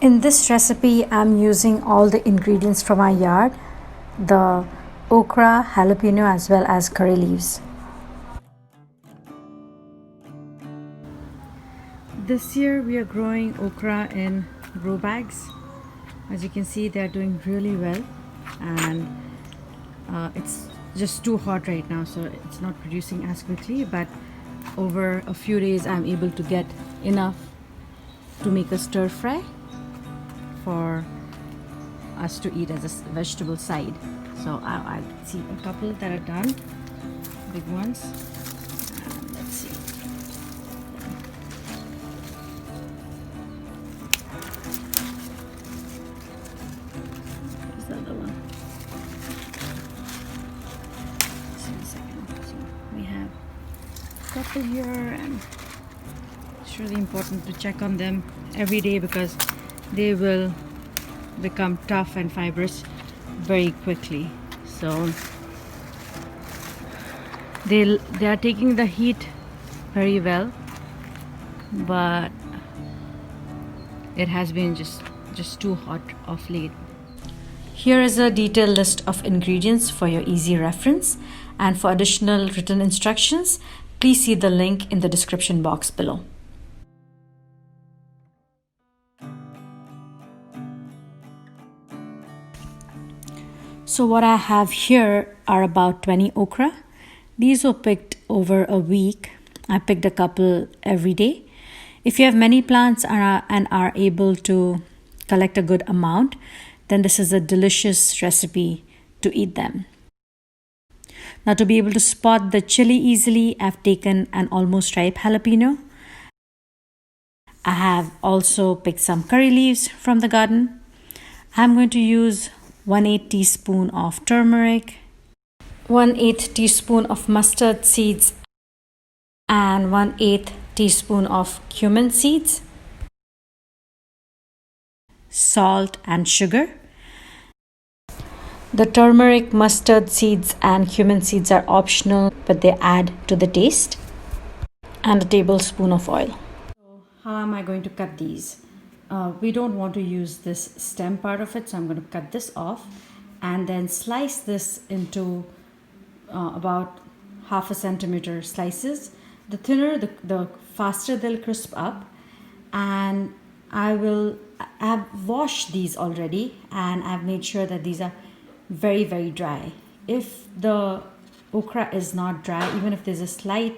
In this recipe, I'm using all the ingredients from our yard, the okra, jalapeno as well as curry leaves. This year we are growing okra in grow bags. As you can see, they are doing really well, and it's just too hot right now, so it's not producing as quickly, but over a few days I'm able to get enough to make a stir fry for us to eat as a vegetable side. So I see a couple that are done, big ones. Let's see. Here's the other one. Let's see a second. So we have a couple here, and it's really important to check on them every day because they will become tough and fibrous very quickly. So they are taking the heat very well, but it has been just too hot of late. Here is a detailed list of ingredients for your easy reference, and for additional written instructions, please see the link in the description box below. So what I have here are about 20 okra. These were picked over a week. I picked a couple every day. If you have many plants and are able to collect a good amount, then this is a delicious recipe to eat them. Now, to be able to spot the chili easily, I've taken an almost ripe jalapeno. I have also picked some curry leaves from the garden. I'm going to use 1/8 teaspoon of turmeric, 1/8 teaspoon of mustard seeds, and 1/8 teaspoon of cumin seeds, salt and sugar. The turmeric, mustard seeds and cumin seeds are optional, but they add to the taste, and a tablespoon of oil. So how am I going to cut these? We don't want to use this stem part of it, so I'm going to cut this off and then slice this into about 1/2 centimeter slices. The thinner, the faster they'll crisp up. And I've washed these already, and I've made sure that these are very, very dry. If the okra is not dry, even if there's a slight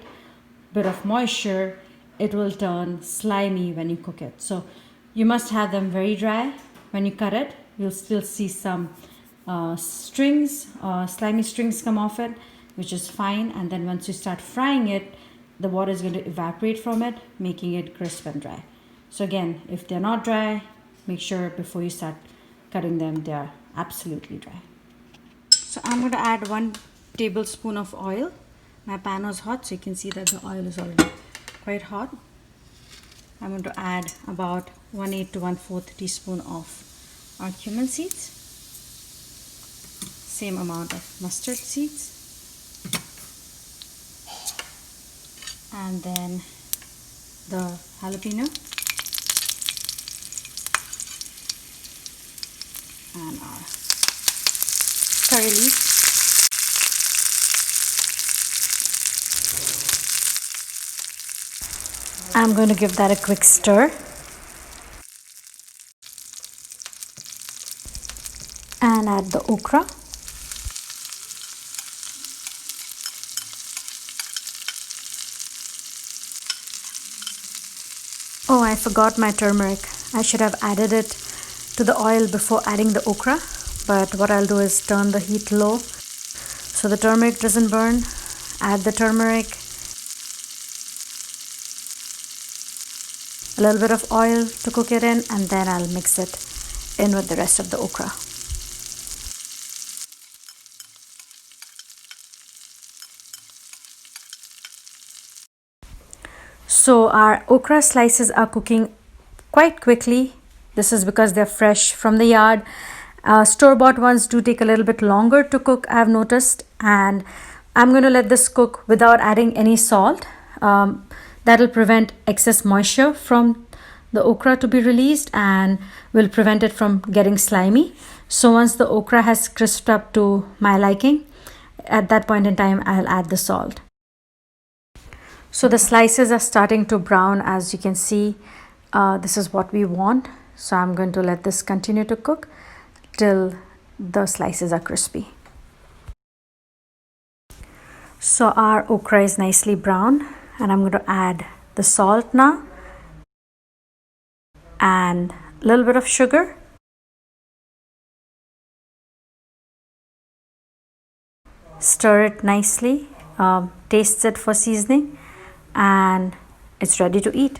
bit of moisture, it will turn slimy when you cook it. So you must have them very dry. When you cut it, you'll still see some slimy strings come off it, which is fine. And then once you start frying it, the water is going to evaporate from it, making it crisp and dry. So again, if they're not dry, make sure before you start cutting them, they are absolutely dry. So I'm going to add 1 tablespoon of oil. My pan was hot, so you can see that the oil is already quite hot. I'm going to add about 1/8 to 1/4 teaspoon of our cumin seeds, same amount of mustard seeds, and then the jalapeno and our curry leaf. I'm going to give that a quick stir. And add the okra. Oh, I forgot my turmeric. I should have added it to the oil before adding the okra. But what I'll do is turn the heat low so the turmeric doesn't burn. Add the turmeric, a little bit of oil to cook it in, and then I'll mix it in with the rest of the okra. So our okra slices are cooking quite quickly. This is because they're fresh from the yard. Store-bought ones do take a little bit longer to cook, I've noticed, and I'm going to let this cook without adding any salt. That will prevent excess moisture from the okra to be released and will prevent it from getting slimy. So once the okra has crisped up to my liking, at that point in time, I'll add the salt. So the slices are starting to brown, as you can see. This is what we want. So I'm going to let this continue to cook till the slices are crispy. So our okra is nicely brown, and I'm going to add the salt now and a little bit of sugar. Stir it nicely, taste it for seasoning, and it's ready to eat.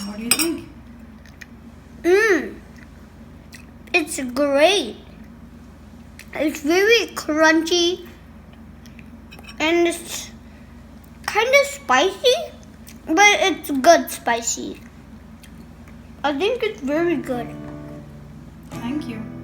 What do you think? It's great. It's very crunchy and it's kind of spicy, but it's good spicy. I think it's very good. Thank you.